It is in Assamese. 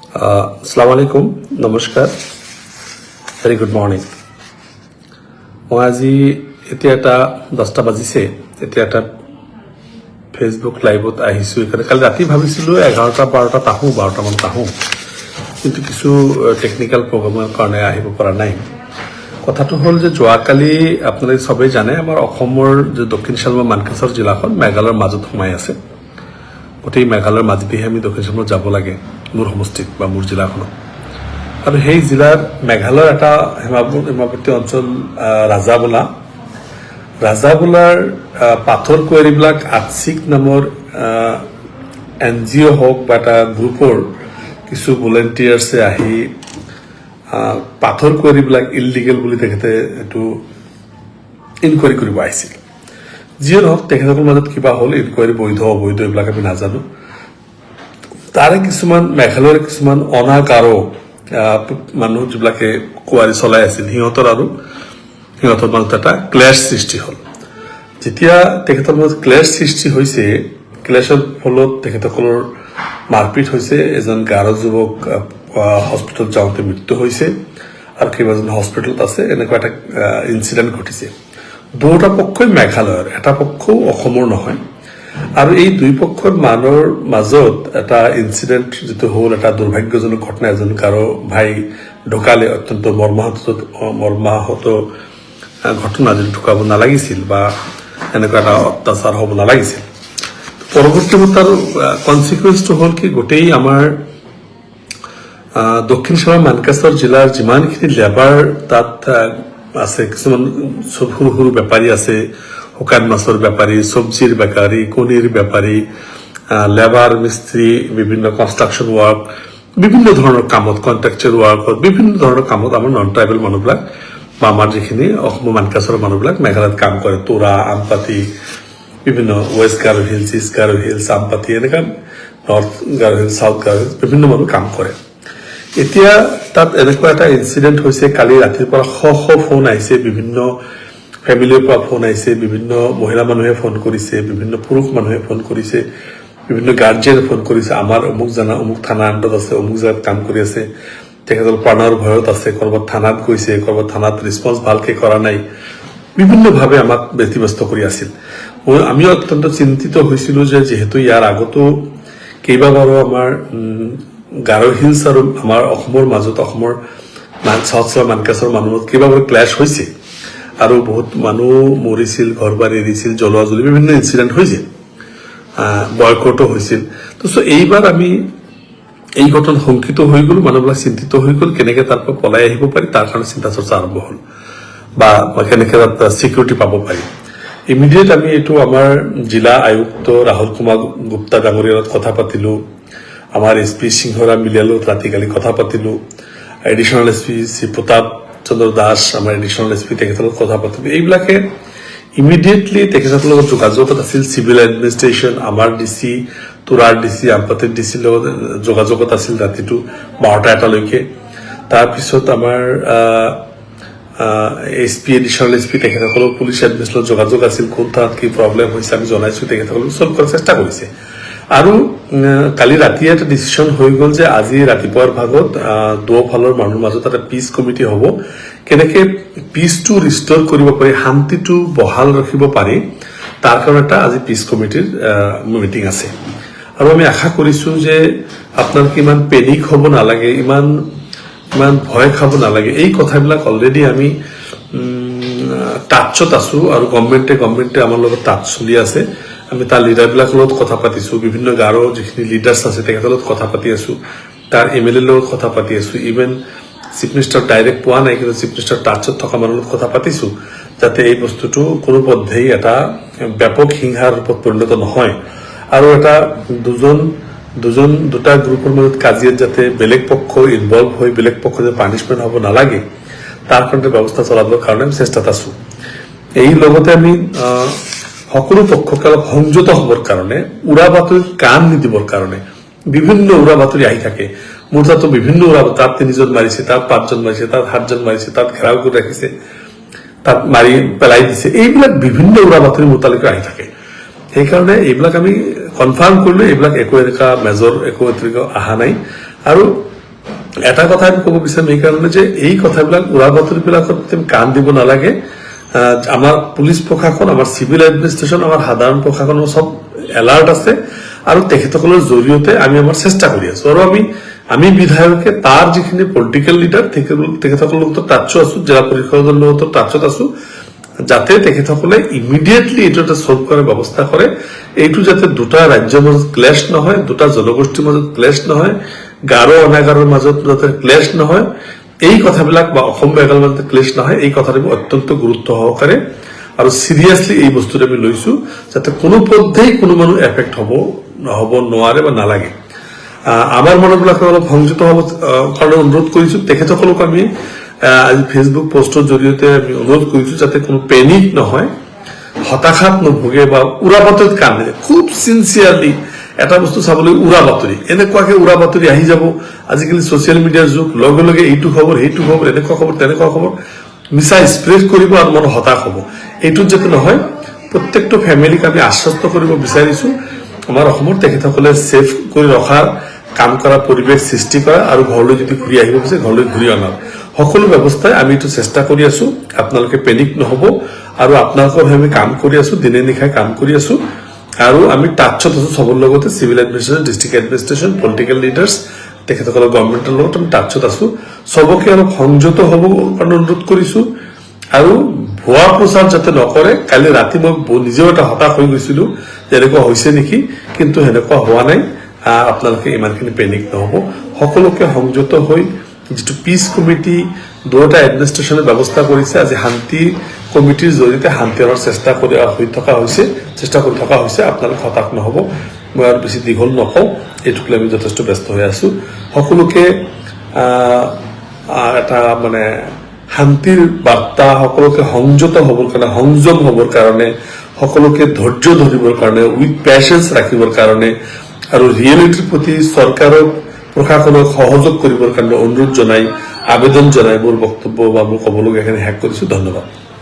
আসসালামু আলাইকুম, নমস্কাৰ, ভেৰি গুড মৰ্ণিং। মই আজি এতিয়া এটা 10টা বাজিছে, এতিয়া এটা ফেচবুক লাইভত আহিছোঁ। এইকাৰণে কালি ৰাতি ভাবিছিলোঁ 11টা-12টাত আহোঁ, 12টামানত আহোঁ, কিন্তু কিছু টেকনিকেল প্ৰব্লেমৰ কাৰণে আহিব পৰা নাই। কথাটো হ'ল যে যোৱাকালি আপোনালোকে চবেই জানে আমাৰ অসমৰ যে দক্ষিণ চালমা মানকাছাৰ জিলাখন মেঘালয়ৰ মাজত সোমাই আছে। গোটেই মেঘালয়ৰ মাজেদিহে আমি দক্ষিণ চালমাত যাব লাগে, মোৰ সমষ্টিত বা মোৰ জিলাখনত। আৰু সেই জিলাৰ মেঘালয়ৰ এটা সীমাৱৰ্তী অঞ্চল ৰাজাবোলাৰ পাথৰ কুঁৱেৰীবিলাক আটছিক নামৰ NGO হওক বা এটা গ্ৰুপৰ কিছু ভলেণ্টিয়াৰ্ছে আহি পাথৰ কুঁৱেৰীবিলাক ইলিগেল বুলি তেখেতে এইটো ইনকুৱাৰী কৰিব আহিছিল। যিয়ে নহওক তেখেতসকলৰ মাজত কিবা হ'ল, ইনকুৱাৰী বৈধ অবৈধ এইবিলাক আমি নাজানো। তাৰে কিছুমান মেঘালয়ৰ কিছুমান অনাগাৰো মানুহ যিবিলাকে কুঁৱাৰী চলাই আছিল, সিহঁতৰ মাজত এটা ক্লেশ সৃষ্টি হ'ল। যেতিয়া তেখেতৰ মাজত ক্লেশ সৃষ্টি হৈছে, ক্লেশৰ ফলত তেখেতসকলৰ মাৰপিট হৈছে, এজন গাৰো যুৱক হস্পিটেলত যাওঁতে মৃত্যু হৈছে আৰু কেইবাজন হস্পিটেলত আছে। এনেকুৱা এটা ইনচিডেণ্ট ঘটিছে। দুটা পক্ষই মেঘালয়ৰ, এটা পক্ষও অসমৰ নহয়। আৰু এই দুই পক্ষৰ মানুহৰ মাজত এটা ইনচিডেণ্ট যিটো হ'ল, এটা দুৰ্ভাগ্যজনক ঘটনা, এজন গাৰো ভাই ঢুকালে। অত্যন্ত মৰ্মাহত ঘটনা, যিটো ঢুকাব নালাগিছিল বা এনেকুৱা এটা অত্যাচাৰ হ'ব নালাগিছিল। পৰৱৰ্তী তাৰ কনচিকুৱেঞ্চটো হ'ল কি, গোটেই আমাৰ দক্ষিণ চালমা মানকাছাৰ জিলাৰ যিমানখিনি লেবাৰ তাত আছে, কিছুমান সৰু সৰু বেপাৰী আছে, শুকান মাছৰ বেপাৰী, চব্জিৰ বেপাৰী, কণীৰ বেপাৰী, লেবাৰ, মিস্ত্ৰী, বিভিন্ন কনষ্ট্ৰাকশ্যন ৱাৰ্ক, বিভিন্ন ধৰণৰ কামত, কণ্ট্ৰেকচাৰ ৱাৰ্কত, বিভিন্ন ধৰণৰ কামত আমাৰ নন ট্ৰাইবেল মানুহবিলাক বা আমাৰ যিখিনি অসমৰ মানকাছাৰৰ মানুহবিলাক মেঘালয়ত কাম কৰে। তোৰা, আমপাতি, বিভিন্ন west Garo hills, east Garo hills, Ampati, এনেকুৱা north Garo hills, south Garo hills, বিভিন্ন মানুহ কাম কৰে। এতিয়া তাত এনেকুৱা এটা ইনচিডেণ্ট হৈছে, কালি ৰাতিৰ পৰা শ ফোন আহিছে, বিভিন্ন ফেমিলিৰ পৰা ফোন আহিছে, বিভিন্ন মহিলা মানুহে ফোন কৰিছে, বিভিন্ন পুৰুষ মানুহে ফোন কৰিছে, বিভিন্ন গাৰ্জিয়ানে ফোন কৰিছে। আমাৰ অমুক থানা আণ্ডত আছে, অমুক জেগাত কাম কৰি আছে, তেখেতৰ প্ৰাণৰ ভয়ত আছে, ক'ৰবাত থানাত গৈছে, ক'ৰবাত থানাত ৰেছপন্স ভালকে কৰা নাই, বিভিন্নভাৱে আমাক ব্যতিব্যস্ত কৰি আছিল। আমিও অত্যন্ত চিন্তিত হৈছিলোঁ যে যিহেতু ইয়াৰ আগতো কেইবাবাৰো আমাৰ গাৰো হিলছ আৰু আমাৰ অসমৰ মাজত, অসমৰ চাউথ চালমা মানকাছাৰৰ মানুহত কেইবাবাৰো ক্লেছ হৈছে আৰু বহুত মানুহ মৰিছিল, ঘৰ বাৰী এৰিছিল, জ্বলোৱা জ্বলি বিভিন্ন ইনচিডেণ্ট হৈছিল, বয়কটো হৈছিল। তো এইবাৰ আমি এই ঘটনাত শংকিত হৈ গ'লো, মানুহবিলাক চিন্তিত হৈ গ'ল, কেনেকে তাৰ পৰা পলাই আহিব পাৰি, তাৰ কাৰণে চিন্তা চৰ্চা আৰম্ভ হ'ল, বা কেনেকে তাত চিকিউৰিটি পাব পাৰি। ইমিডিয়েট আমি এইটো আমাৰ জিলা আয়ুক্ত ৰাহুল কুমাৰ গুপ্তা ডাঙৰীয়াৰ লগত কথা পাতিলোঁ, আমাৰ SP সিংহৰা মিলিয়াৰ লগত ৰাতি কালি কথা পাতিলোঁ, এডিশ্যনেল SP শ্ৰী প্ৰতাপ চন্দ্ৰ দাস, আমাৰ এডিশ্যনেল SP, তেখেতৰ লগত কথা পাতিলোঁ। এইবিলাকে ইমিডিয়েটলি তেখেতসকলৰ লগত যোগাযোগত আছিল। চিভিল এডমিনিষ্ট্ৰেশ্যন, আমাৰ DC, তোৰাৰ DC, আমপাতিৰ DC লগত যোগাযোগত আছিল ৰাতিটো 12টা-1টালৈকে। তাৰপিছত আমাৰ SP, এডিশ্যনেল SP, তেখেতসকলৰ পুলিচ এডমিনিষ্ট্ৰেশ্যনত যোগাযোগ আছিল। কোন ঠাইত কি প্ৰব্লেম হৈছে আমি জনাইছোঁ, তেখেতসকলক চল্ভ কৰাৰ চেষ্টা কৰিছে। আৰু কালি ৰাতিয়ে এটা ডিচিশ্যন হৈ গ'ল যে আজি ৰাতিপুৱাৰ ভাগত দুয়োফালৰ মানুহৰ মাজত এটা পিচ কমিটি হ'ব, কেনেকে পিচটো ৰিষ্টৰ কৰিব পাৰি, শান্তিটো বহাল ৰাখিব পাৰি, তাৰ কাৰণে এটা আজি পিচ কমিটিৰ মিটিং আছে। আৰু আমি আশা কৰিছোঁ যে আপোনালোকে ইমান পেনিক হ'ব নালাগে, ইমান ভয় খাব নালাগে। এই কথাবিলাক অলৰেডি আমি টাচত আছোঁ আৰু গভৰ্ণমেণ্টে আমাৰ লগত টাচ চলি আছে। আমি তাৰ লিডাৰবিলাকৰ লগত কথা পাতিছোঁ, বিভিন্ন গাৰো যিখিনি লিডাৰ্ছ আছে তেখেতৰ লগত কথা পাতি আছোঁ, তাৰ MLA লগত কথা পাতি আছোঁ। ইভেন চিফ মিনিষ্টাৰ ডাইৰেক্ট পোৱা নাই, কিন্তু চিফ মিনিষ্টাৰ টাচত থকা মানুহৰ লগত কথা পাতিছোঁ, যাতে এই বস্তুটো কোনো পদ্ধেই এটা ব্যাপক হিংসাৰ ৰূপত পৰিণত নহয়। আৰু এটা দুটা গ্ৰুপৰ মাজত কাজিয়াত যাতে বেলেগ পক্ষ ইনভলভ হৈ বেলেগ পক্ষ যাতে পানিছমেণ্ট হ'ব নালাগে, তাৰ কাৰণে ব্যৱস্থা চলাবৰ কাৰণে আমি চেষ্টাত আছোঁ। এই লগতে আমি সকলো পক্ষকে অলপ সংযত হ'বৰ কাৰণে, উৰা বাতৰিত কাণ নিদিবৰ কাৰণে, বিভিন্ন উৰা বাতৰি আহি থাকে। মোৰ তাতো বিভিন্ন উৰা, তাত 3জন মাৰিছে, তাত 5জন মাৰিছে, তাত 7জন মাৰিছে, তাত ঘেৰাও কৰি ৰাখিছে, তাত মাৰি পেলাই দিছে, এইবিলাক বিভিন্ন উৰা বাতৰি মোতালৈকে আহি থাকে। সেইকাৰণে এইবিলাক আমি কনফাৰ্ম কৰিলোঁ, এইবিলাক একো এনেকুৱা মেজৰ একো অহা নাই। আৰু এটা কথা আমি ক'ব বিচাৰিম এই কাৰণে যে এই কথাবিলাক উৰা বাতৰিবিলাকত কাণ দিব নালাগে। আমাৰ পুলিচ প্ৰশাসন, আমাৰ চিভিল এডমিনিষ্ট্ৰেশ্যন, আমাৰ সাধাৰণ প্ৰশাসন সব এলাৰ্ট আছে আৰু তেখেতসকলৰ জৰিয়তে আমি আমাৰ চেষ্টা কৰি আছো। আৰু আমি বিধায়কে তাৰ যিখিনি পলিটিকেল লিডাৰ তেখেতসকলৰ লগত টাচত আছো, জিলা পৰিষদৰ লগত টাচত আছো, যাতে তেখেতসকলে ইমিডিয়েটলি এইটো এটা সলভ কৰাৰ ব্যৱস্থা কৰে। এইটো যাতে দুটা ৰাজ্যৰ মাজত ক্লেশ নহয়, দুটা জনগোষ্ঠীৰ মাজত ক্লেশ নহয়, গাৰো অনাগাৰৰ মাজত যাতে ক্লেশ নহয়, এই কথাবিলাক বা অসম মেঘালয়ৰ মাজত ক্লেশ নহয়, এই কথাটো অত্যন্ত গুৰুত্ব সহকাৰে আৰু সিৰিয়াছলি এই বস্তুটো আমি লৈছো, যাতে কোনো পদ্ধেই কোনো মানুহ এফেক্ট হ'ব নোৱাৰে বা নালাগে। আমাৰ মনবিলাক অলপ সংযত হ'ব কাৰণে অনুৰোধ কৰিছো। তেখেতসকলক আমি আজি ফেচবুক পোষ্টৰ জৰিয়তে আমি অনুৰোধ কৰিছো যাতে কোনো পেনিক নহয়, হতাশাত নুভোগে বা উৰা বাতৰিত কাম নিদিয়ে। খুব চিনচিয়াৰলি এটা বস্তু চাবলৈ উৰা বাতৰি, এনেকুৱাকে উৰা বাতৰি আহি যাব। আজিকালি ছচিয়েল মিডিয়াৰ যুগ, লগে লগে এইটো খবৰ সেইটো খবৰ, এনেকুৱা খবৰ তেনেকুৱা খবৰ মিছা স্প্ৰেড কৰিব আৰু মানুহ হতাশ হ'ব। এইটোত যাতে নহয়, প্ৰত্যেকটো ফেমিলিক আমি আশ্বস্ত কৰিব বিচাৰিছো আমাৰ অসমৰ তেখেতসকলে ছেফ কৰি ৰখাৰ কাম কৰা, পৰিৱেশ সৃষ্টি কৰা আৰু ঘৰলৈ যদি ঘূৰি আহিব বিচাৰে ঘৰলৈ ঘূৰি অনাৰ সকলো ব্যৱস্থাই আমি এইটো চেষ্টা কৰি আছো। আপোনালোকে পেনিক নহব আৰু আপোনালোকৰ আমি কাম কৰি আছো, দিনে নিশাই কাম কৰি আছো আৰু আমি টাচত আছো সবৰ লগতে, civil administration, district administration, political leaders, তেখেতসকলৰ গভৰ্ণমেণ্টৰ লগত আমি টাচত আছো। সবকে অলপ সংযত হ'ব কাৰণে অনুৰোধ কৰিছো আৰু ভুৱা প্ৰচাৰ যাতে নকৰে। কালি ৰাতি মই নিজেও এটা হতাশ হৈ গৈছিলো যে এনেকুৱা হৈছে নেকি, কিন্তু সেনেকুৱা হোৱা নাই। আপোনালোকে ইমানখিনি পেনিক নহব, সকলোকে সংযত হৈ যিটো পিচ কমিটি দুটা এডমিনিষ্ট্ৰেশ্যনে ব্যৱস্থা কৰিছে, আজি শান্তি কমিটিৰ জৰিয়তে শান্তি অনাৰ চেষ্টা কৰি থকা হৈছে। আপোনালোক হতাশ নহব। মই আৰু বেছি দীঘল নকওঁ, এইটোক লৈ আমি যথেষ্ট ব্যস্ত হৈ আছো। সকলোকে এটা মানে শান্তিৰ বাৰ্তা, সকলোকে সংযত হ'বৰ কাৰণে, সংযম হ'বৰ কাৰণে, সকলোকে ধৈৰ্য ধৰিবৰ কাৰণে, উইথ পেচেন্স ৰাখিবৰ কাৰণে আৰু ৰিয়েলিটিৰ প্ৰতি চৰকাৰক, প্ৰশাসনক সহযোগ কৰিবৰ কাৰণে অনুৰোধ জনাই, আবেদন জনাই মোৰ বক্তব্য বা মোৰ ক'বলগীয়াখিনি শেষ কৰিছো। ধন্যবাদ।